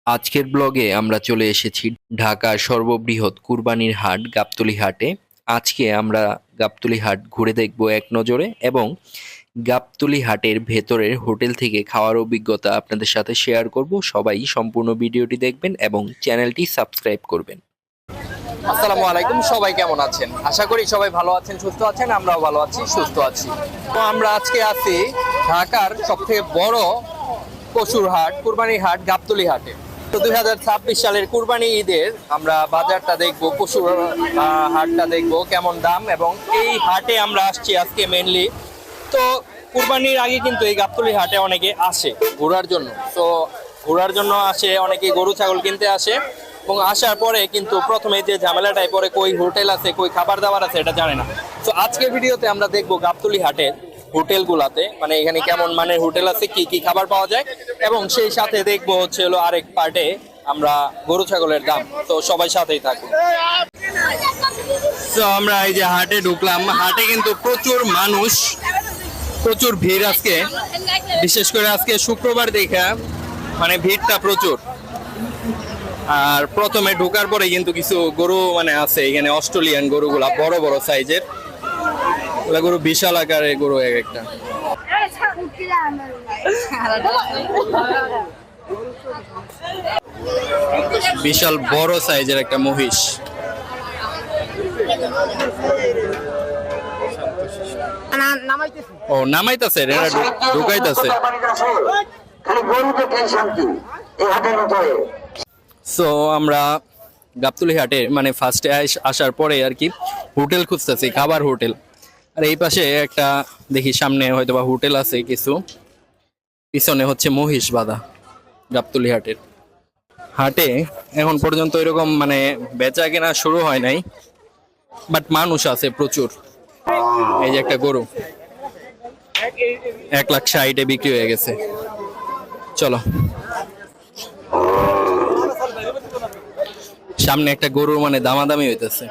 আজকের ব্লগে আমরা চলে এসেছি ঢাকার সর্ববৃহৎ কুরবানির হাট গাবতলী হাটে। আজকে আমরা গাবতলী হাট ঘুরে দেখব এক নজরে এবং গাবতলী হাটের ভেতরের হোটেল থেকে খাওয়ার অভিজ্ঞতা আপনাদের সাথে শেয়ার করব। সবাই সম্পূর্ণ ভিডিওটি দেখবেন এবং চ্যানেলটি সাবস্ক্রাইব করবেন। আসসালামু আলাইকুম, সবাই কেমন আছেন? আশা করি সবাই ভালো আছেন, সুস্থ আছেন। আমরাও ভালো আছি, সুস্থ আছি। তো আমরা আজকে আছি ঢাকার সবথেকে বড় পশুর হাট, কুরবানির হাট গাবতলী হাটে। তো 2026 সালের কুরবানি ঈদের আমরা বাজারটা দেখবো, পশুর হাটটা দেখবো কেমন দাম, এবং এই হাটে আমরা আসছি আজকে মেনলি। তো কুরবানির আগে কিন্তু এই গাবতলী হাটে অনেকে আসে ঘোরার জন্য। তো ঘোরার জন্য আসে অনেকে, গরু ছাগল কিনতে আসে, এবং আসার পরে কিন্তু প্রথমে যে ঝামেলাটাই পরে কই হোটেল আছে, কই খাবার দাবার আছে এটা জানে না। তো আজকের ভিডিওতে আমরা দেখবো গাবতলী হাটের হোটেলগুলাতে, মানে এখানে কেমন মানের হোটেল আছে, কি কি খাবার পাওয়া যায়, এবং সেই সাথে দেখবো হচ্ছে হলো আরেক পার্টে আমরা গরু ছাগলের দাম। তো সবাই সাথেই থাকুন। তো আমরা এই যে হাটে ঢুকলাম, হাটে কিন্তু প্রচুর মানুষ, প্রচুর ভিড় আজকে, বিশেষ করে আজকে শুক্রবার দেখা মানে ভিড়টা প্রচুর। আর প্রথমে ঢোকার পরে কিন্তু কিছু গরু মানে আছে এখানে, অস্ট্রেলিয়ান গরুগুলা বড় বড় সাইজের, গরু বিশাল আকারের গরু এক একটা। বিশাল বড় সাইজের একটা মহিষ। ও নামাইতেছে, ঢুকাইতেছে। সো আমরা গাবতলী হাটে মানে ফার্স্টে আসার পরে আর কি হোটেল খুঁজতেছি, খাবার হোটেল। আর এই পাশে একটা দেখি সামনে হয়তো বা হোটেল আছে কিছু, পিছনে হচ্ছে মহিষ বাঁধা। গাবতলী হাটের হাটে এখন পর্যন্ত এরকম মানে বেচা কেনা শুরু হয় নাই, বাট মানুষ আছে প্রচুর। এই যে একটা গরু 1,60,000 বিক্রি হয়ে গেছে। চলো, সামনে একটা গরুর মানে দামাদামি হইতেছে।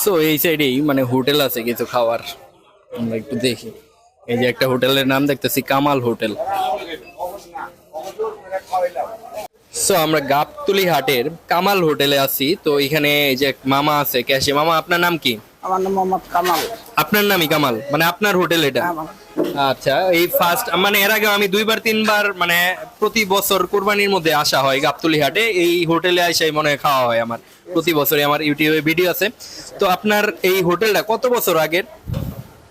সো এই সাইডেই মানে হোটেল আছে কিছু খাওয়ার, আমরা একটু দেখি। এই যে একটা হোটেলের নাম দেখতেছি, কামাল হোটেল। সো আমরা গাবতলী হাটের কামাল হোটেলে আছি। তো এখানে এই যে মামা আছে ক্যাশে। মামা, আপনার নাম কি? আমার নাম মোহাম্মদ কামাল। আপনার নামই কামাল, মানে আপনার হোটেল এটা? আচ্ছা, এই ফার্স্ট মানে এর আগে আমি 2-3 বার মানে প্রতি বছর কুরবানির মধ্যে আসা হয় গাবতলী হাটে। এই হোটেলে এসে মনে হয় খাওয়া হয় আমার প্রতি বছরই, আমার ইউটিউবে ভিডিও আছে। তো আপনার এই হোটেলটা কত বছর আগের?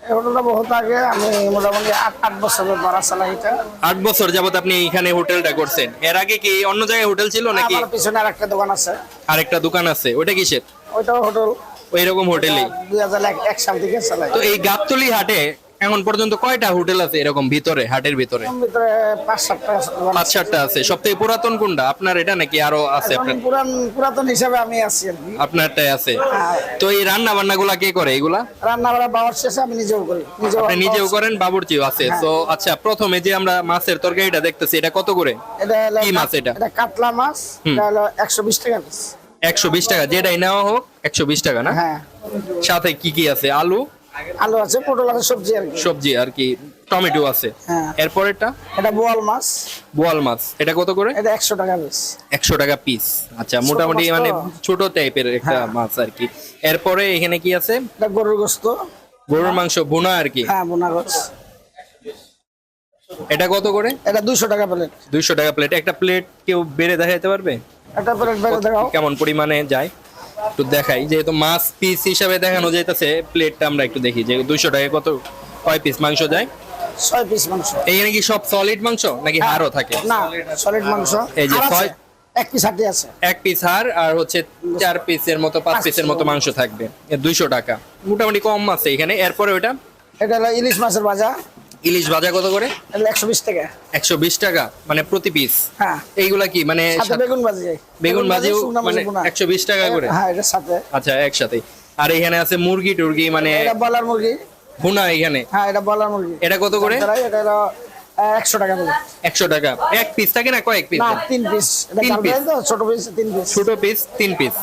এই হোটেলটা বহুত আগে, আমি মোটামুটি 8 বছর বাড়া চালাই এটা। 8 বছর যাবত আপনি এখানে হোটেলটা করছেন। এর আগে কি অন্য জায়গায় হোটেল ছিল নাকি? আমার পিছনে আরেকটা দোকান আছে। আরেকটা দোকান আছে, ওটা কিসের? ওইটাও হোটেল। ওই রকম হোটেলই 2001 সাল থেকে চালাই। তো এই গাবতলী হাটে এখন পর্যন্ত কয়টা হোটেল আছে এরকম ভিতরে, হাটের ভিতরে? এর ভিতরে 5-7টা দোকান আছে। 5-7টা আছে। সবথেকে পুরাতন কোনটা আপনার, এটা নাকি আরো আছে? এখন পুরাতন হিসাবে আমি আছি আর কি। আপনারটাই আছে। হ্যাঁ। তো এই রান্না বান্না গুলা কে করে এগুলা? রান্না বাড়া বাবার শেষে আমি নিজেও করি। আপনি নিজেও করেন, বাবুর্চিও আছে? তো আচ্ছা, প্রথমে যে আমরা মাছের তরকারিটা দেখতেছি, এটা কত করে? এটা হলো কি মাছ এটা? এটা কাতলা মাছ। এটা হলো 120 টাকা পিস। 120 টাকা, যেটাই নেওয়া হোক 120 টাকা না? হ্যাঁ। সাথে কি কি আছে? আলু, আলু আছে, পটল আছে, সবজি আর কি। সবজি আর কি, টমেটো আছে। হ্যাঁ। এরপর এটা এটা বোয়াল মাছ। বোয়াল মাছ, এটা কত করে? এটা 100 টাকা পিস। 100 টাকা পিস। আচ্ছা, মোটামুটি মাছ তো। মানে ছোট টাইপের একটা মাছ আর কি। এরপরে এখানে কি আছে? এটা গরুর গোশত। গরুর মাংস ভুনা আর কি। হ্যাঁ, বোনা গোশ। এটা কত করে? এটা 200 টাকা প্লেট। 200 টাকা প্লেট। একটা প্লেট কেউ বেড়ে দেখাইতে পারবে একটা প্লেট বেড়ে দেখাও। কেমন পরিমাণে যায় একটু দেখাই, যেহেতু মাছ পিস হিসাবে দেখানো যাইতেছে। প্লেটটা আমরা একটু দেখি যে 200 টাকায় কত, কয় পিস মাংস যায়? 6 পিস মাংস। এইখানে কি সব সলিড মাংস নাকি হাড়ও থাকে? না, সলিড মাংস। এই যে আর আছে, 6 এক পিস হাটি আছে। 1 পিস হাড় আর হচ্ছে 4 পিসের মতো, 5 পিসের মতো মাংস থাকবে। 200 টাকা, মোটামুটি কম আছে এখানে। এরপরে ওটা এটা হলো ইলিশ মাছের ভাজা। ইলিশ ভাজা কত করে? এটা 120 টাকা। 120 টাকা মানে প্রতি পিস? হ্যাঁ। এইগুলা কি মানে সাথে বেগুন ভাজি। বেগুন ভাজিও শুকনা মানে মরিচ বোনা। 120 টাকা করে? হ্যাঁ, এটার সাথে। আচ্ছা, একসাথে। আর এখানে আছে মুরগি টুরগি মানে এটা বলার মুরগি। ভুনা এখানে। হ্যাঁ, এটা বলার মুরগি। এটা কত করে? এটা হলো 100 টাকা বলে। 100 টাকা এক পিস থাকে না কয়েক পিস? না 3 পিস, এটা 3 কালকে পিস। তো ছোট পিস 3 পিস। ছোট পিস 3 পিস।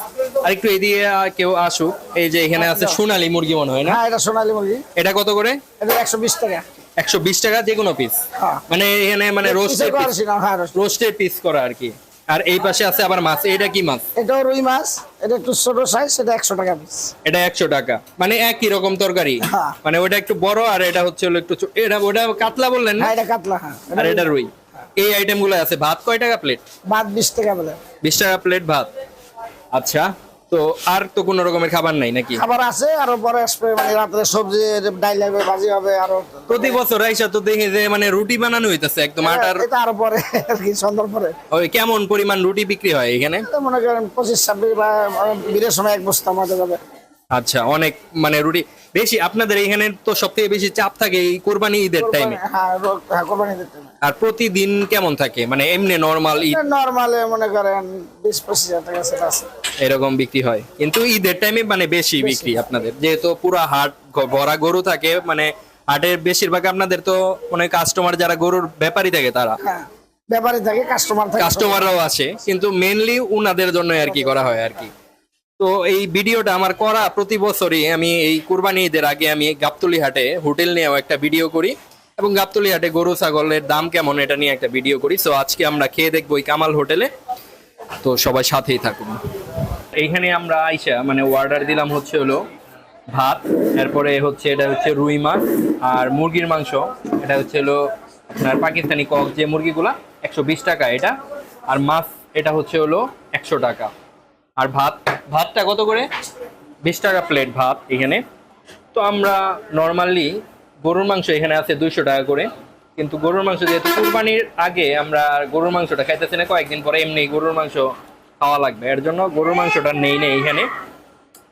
আর একটু এদিকে কেউ আসুক, এই যে এখানে আছে সোনালী মুরগি মনে হয় না? হ্যাঁ এটা সোনালী মুরগি, এটা কত করে? এটা 120 টাকা। 120 টাকা যে কোনো পিস? হ্যাঁ মানে এখানে মানে রোস্টেড পিস, করছি না, হ্যাঁ roast। রোস্টেড পিস করা আর কি। আর এই পাশে আছে আবার মাছ, এটা কি মাছ? এটাও রুই মাছ, এটা একটু ছোট সাইজ, এটা 100 টাকা পিস। এটা 100 টাকা, মানে একই রকম তরকারি? হ্যাঁ। মানে ওটা একটু বড় আর এটা হচ্ছে হলো একটু এটা ওটা কাতলা বললেন না? হ্যাঁ এটা কাতলা, হ্যাঁ আর এটা রুই। এই আইটেম গুলো আছে। ভাত কয় টাকা প্লেট? ভাত 20 টাকা বলে। 20 টাকা প্লেট ভাত। আচ্ছা, তো আর তো কোনো রকমের খাবার নাই নাকি? খাবার আছে আরো পরে আসবে, মানে রাতে সবজি ডাইল হবে, ভাজি হবে আরো। প্রতি বছর আইসা তো দেখি যে মানে রুটি বানানো হইতেছে একদম আটার। এটা আরো পরে আর কি, সন্ধ্যার পরে। ওই কেমন পরিমাণ রুটি বিক্রি হয় এখানে? তো মনে করেন 25-26 বা বিয়ের সময় এক বস্তা মতো যাবে। আচ্ছা, অনেক মানে রুটি বেশি। আপনাদের এখানে তো সবথেকে বেশি চাপ থাকে এই কোরবানি ঈদের টাইমে। হ্যাঁ কোরবানি দিতে আর প্রতিদিন কেমন থাকে, মানে এমনি নরমাল ঈদ নরমালে মনে করেন 20-25 হাজার টাকা সেটা আছে। এরকম বিক্রি হয়, কিন্তু ঈদের টাইমে মানে বেশি বিক্রি আপনাদের, যেহেতু পুরো হাট ভরা গরু থাকে। মানে হাটের বেশিরভাগ আপনাদের তো মানে কাস্টমার যারা গরুর ব্যাপারী থাকে তারা, হ্যাঁ ব্যাপারী থাকে, কাস্টমার থাকে। কাস্টমাররাও আসে, কিন্তু মেনলি উনাদের জন্য আর কি করা হয় আর কি। তো এই ভিডিওটা আমার করা প্রতি বছরই আমি এই কুরবানি ঈদের আগে আমি গাবতলী হাটে হোটেল নিয়েও একটা ভিডিও করি, এবং গাবতলী হাটে গরু ছাগলের দাম কেমন এটা নিয়ে একটা ভিডিও করি। সো আজকে আমরা খেয়ে দেখবো এই কামাল হোটেলে। তো সবাই সাথেই থাকুন। এইখানে আমরা আইসা মানে অর্ডার দিলাম হচ্ছে হলো ভাত, এরপরে হচ্ছে এটা হচ্ছে রুই মাছ আর মুরগির মাংস। এটা হচ্ছে হলো আপনার পাকিস্তানি কক যে মুরগিগুলা, 120 টাকা এটা। আর মাছ এটা হচ্ছে হলো 100 টাকা। আর ভাতটা কত করে? 20 টাকা প্লেট ভাত এখানে। তো আমরা নর্মালি গরুর মাংস এখানে আছে 200 টাকা করে, কিন্তু গরুর মাংস যেহেতু কুরবানির আগে আমরা গরুর মাংসটা খাইতেছি না, কয়েকদিন পরে এমনি গরুর মাংস খাওয়া লাগবে, এর জন্য গরুর মাংসটা নেই এখানে।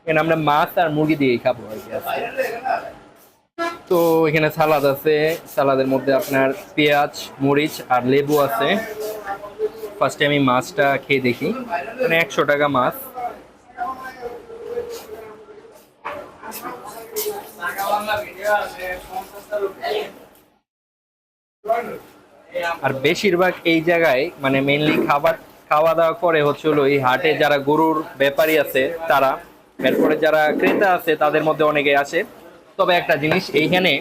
এখানে আমরা মাছ আর মুরগি দিয়েই খাবো আর কি আজকে। তো এখানে সালাদ আছে, সালাদের মধ্যে আপনার পেঁয়াজ, মরিচ আর লেবু আছে। ফার্স্টে আমি মাছটা খেয়ে দেখি, মানে 100 টাকা মাছ। আর বেশিরভাগ এই জায়গায় মানে মেইনলি খাওয়া দাওয়া করে হচ্ছে হলো এই হাটে যারা গরুর ব্যাপারী আছে তারা, এরপরে যারা ক্রেতা আছে তাদের মধ্যে অনেকে আসে। তবে একটা জিনিস, এইখানে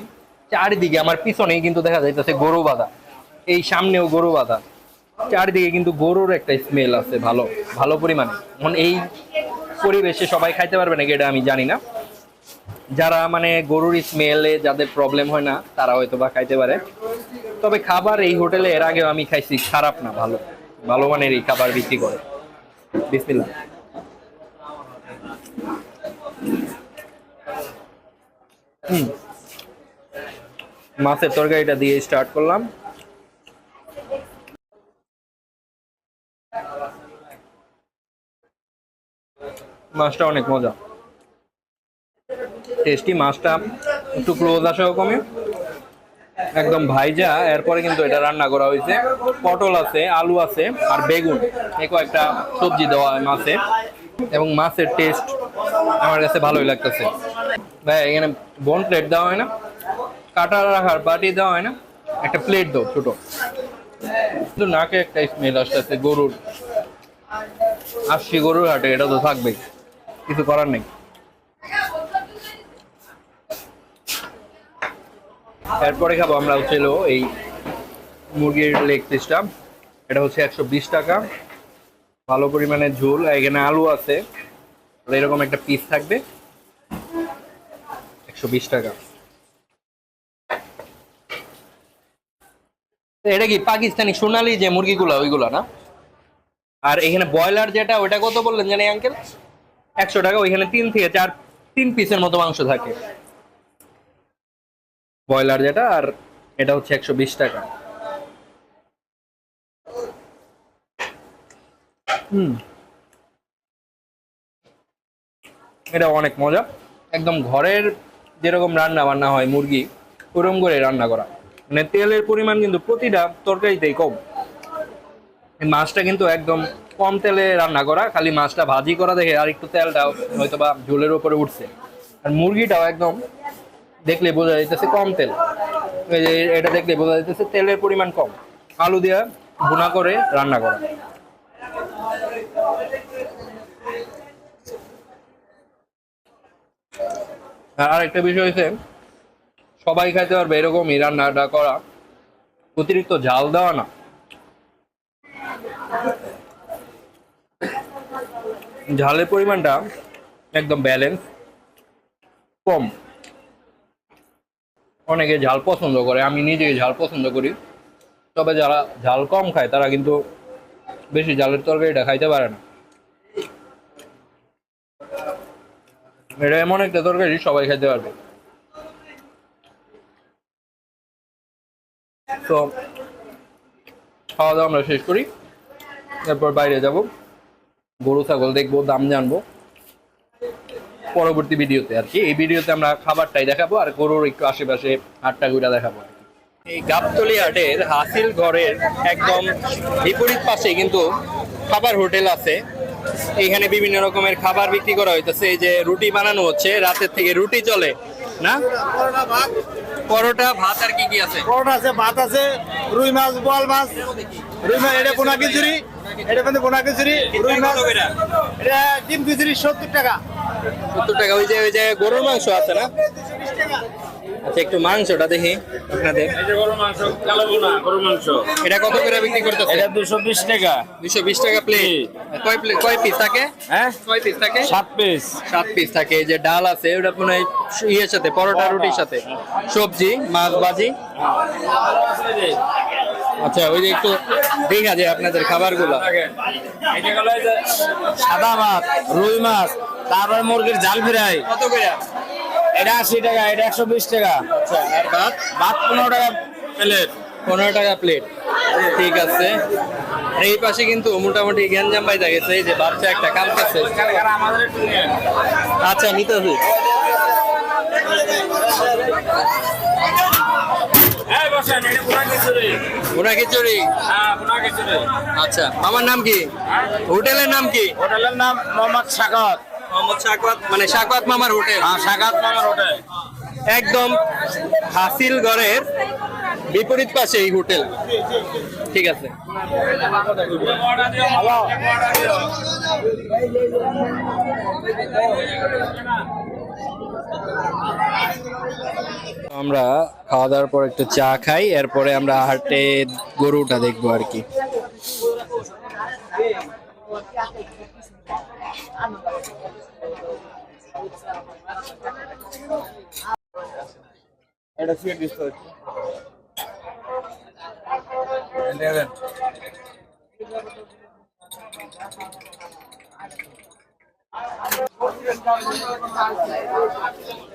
চারিদিকে আমার পিছনেই কিন্তু দেখা যাইতেছে গরু বাঁধা, এই সামনেও গরু বাঁধা, চারিদিকে কিন্তু গরুর একটা স্মেল আছে ভালো ভালো পরিমাণে। এখন এই পরিবেশে সবাই খাইতে পারবে নাকি এটা আমি জানি না। যারা মানে গরুর স্মেলে যাদের প্রবলেম হয় না তারা হয়তো বা খাইতে পারে। তবে খাবার এই হোটেলে এর আগেও আমি খাইছি, খারাপ না, ভালো ভালো মানের এই খাবার বিক্রি করে। বিসমিল্লাহ। মাছের তরকারিটা দিয়ে স্টার্ট করলাম। মাছটা অনেক মজা, টেস্টি। মাছটা একটু ক্লোজ আসাও কমে, একদম ভাইজা। এরপরে কিন্তু এটা রান্না করা হয়েছে, পটল আছে, আলু আছে আর বেগুন, এই কয়েকটা সবজি দেওয়া হয় মাছে। এবং মাছের টেস্ট আমার কাছে ভালোই লাগতেছে। ভাই এখানে বোন প্লেট দেওয়া হয় না, কাটা রাখার বাটি দেওয়া হয় না, একটা প্লেট দাও ছোট। কিন্তু নাকে একটা স্মেল আসতেছে গরুর। আসছি গরুর হাটে, এটা তো থাকবেই, কিছু করার নেই। এরপরে খাবো আমরা হচ্ছে এই মুরগির লেগ পিসটা। এটা হচ্ছে 120 টাকা, ভালো পরিমাণে ঝোল। এখানে আলু আছে, এরকম একটা পিস থাকবে, 120 টাকা। এটা কি পাকিস্তানি সোনালী যে মুরগিগুলা ওইগুলা না? আর এখানে ব্রয়লার যেটা ওটা কত বললেন জানি আঙ্কেল? 100 টাকা। ওইখানে 3 থেকে 4 পিসের মতো মাংস থাকে ব্রয়লার যেটা, আর এটা হচ্ছে 120 টাকা। এটা অনেক মজা, একদম ঘরের যেরকম রান্না বান্না হয় মুরগি ওরকম করে রান্না করা। মানে তেলের পরিমাণ কিন্তু প্রতিটা তরকারিতেই কম। এই মাছটা কিন্তু একদম কম তেলে রান্না করা, খালি মাছটা ভাজি করা দেখে আর একটু তেলটাও হয়তো বা ঝোলের উপরে উঠছে। আর মুরগিটাও একদম দেখলে বোঝা যাইতেছে কম তেল। এই যে এটা দেখলে বোঝা যাচ্ছে তেলের পরিমাণ কম, আলু দিয়ে ভুনা করে রান্না করা। আর একটা বিষয় হচ্ছে সবাই খাইতে পারবে এরকমই রান্নাটা করা, অতিরিক্ত ঝাল দেওয়া না। ঝালের পরিমাণটা একদম ব্যালেন্স, কম। অনেকে ঝাল পছন্দ করে, আমি নিজেই ঝাল পছন্দ করি, তবে যারা ঝাল কম খায় তারা কিন্তু বেশি ঝালের তরকারিটা খাইতে পারে না। এটা এমন একটা তরকারি সবাই খাইতে পারবে। তো খাওয়া দাওয়া আমরা শেষ করি, তারপর বাইরে যাব, গরু ছাগল দেখবো, দাম জানবো পরবর্তী ভিডিওতে আর কি। এই ভিডিওতে আমরা খাবারটাই দেখাবো আর গরুর একটু আশেপাশে হাটটা ঘুরে দেখাবো। এই গাবতলী হাটের হাসিল ঘরের একদম বিপরীত পাশে কিন্তু খাবার হোটেল আছে। এখানে বিভিন্ন রকমের খাবার বিক্রি করা হইতেছে। এই যে রুটি বানানো হচ্ছে, রাতের থেকে রুটি চলে না, পরোটা ভাত আর কি কি আছে? পরোটা আছে, ভাত আছে, রুই মাছ, বোয়াল মাছ, রুই মাছ এটা পোনা খিচুড়ি, এটা কিন্তু পোনা খিচুড়ি, রুই মাছ এটা ডিম খিচুড়ি 70 টাকা। 70 টাকা। ওই যে গরুর মাংস আছে না? আচ্ছা, একটু মাংসটা দেখি আপনাদের। গরুর মাংস, কালো বোনা গরুর মাংস। এটা কত করে বিক্রি করতেছে? এটা 220 টাকা। 220 টাকা প্লেট। কয় পিস থাকে? হ্যাঁ, কয় পিস থাকে? 7 পিস। 7 পিস থাকে। এই যে ডাল আছে ওটা মনে হয় ইয়ের সাথে, পরোটা রুটির সাথে, সবজি, মাছ ভাজি। আচ্ছা, ওই যে একটু দেখা যায় আপনাদের খাবারগুলো। এটা হলো যে সাদা ভাত, রুই মাছ, তারপর মুরগির ঝাল ফ্রাই। কত করে? এটা 80 টাকা, এটা 120 টাকা। আচ্ছা, আর ভাত? ভাত 15 টাকা প্লেট। 15 টাকা প্লেট। ঠিক আছে। আর এই পাশে কিন্তু মোটামুটি গ্যাঞ্জাম বাইজা গেছে। এই যে বাচ্চা একটা কালকাছে। আমাদের একটু নিয়ে। আচ্ছা, নিতে হবে। এই বসেন, এটা পোনা খিচুড়ি। ভুনা খিচুড়ি। হ্যাঁ, পোনা খিচুড়ি। আচ্ছা, আমার নাম কি? হোটেলের নাম কি? হোটেলের নাম মোহাম্মদ সাকাত। মোহাম্মদ সাকওয়াত, মানে সাকওয়াত মামার হোটেল। হ্যাঁ, সাকাত মামার হোটেল। একদম হাসিল ঘরের বিপরীত পাশে এই হোটেল। ঠিক আছে। আমরা খাওয়া দাওয়ার পর একটু চা খাই, এরপরে আমরা হাটে গরুটা দেখবো আর কি। এটা সিএ ডিস্ট হচ্ছে।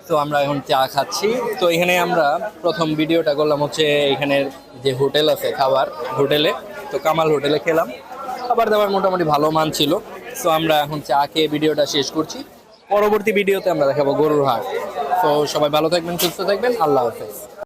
তো আমরা এখন চা খাচ্ছি। তো এখানে আমরা প্রথম ভিডিওটা করলাম হচ্ছে এখানের যে হোটেল আছে খাবার হোটেলে, তো কামাল হোটেলে খেলাম। খাবার দাবার মোটামুটি ভালো মান ছিল। তো আমরা এখন চা খেয়ে ভিডিওটা শেষ করছি। পরবর্তী ভিডিওতে আমরা দেখাবো গরুর হাট। তো সবাই ভালো থাকবেন, সুস্থ থাকবেন, আল্লাহ হাফেজ।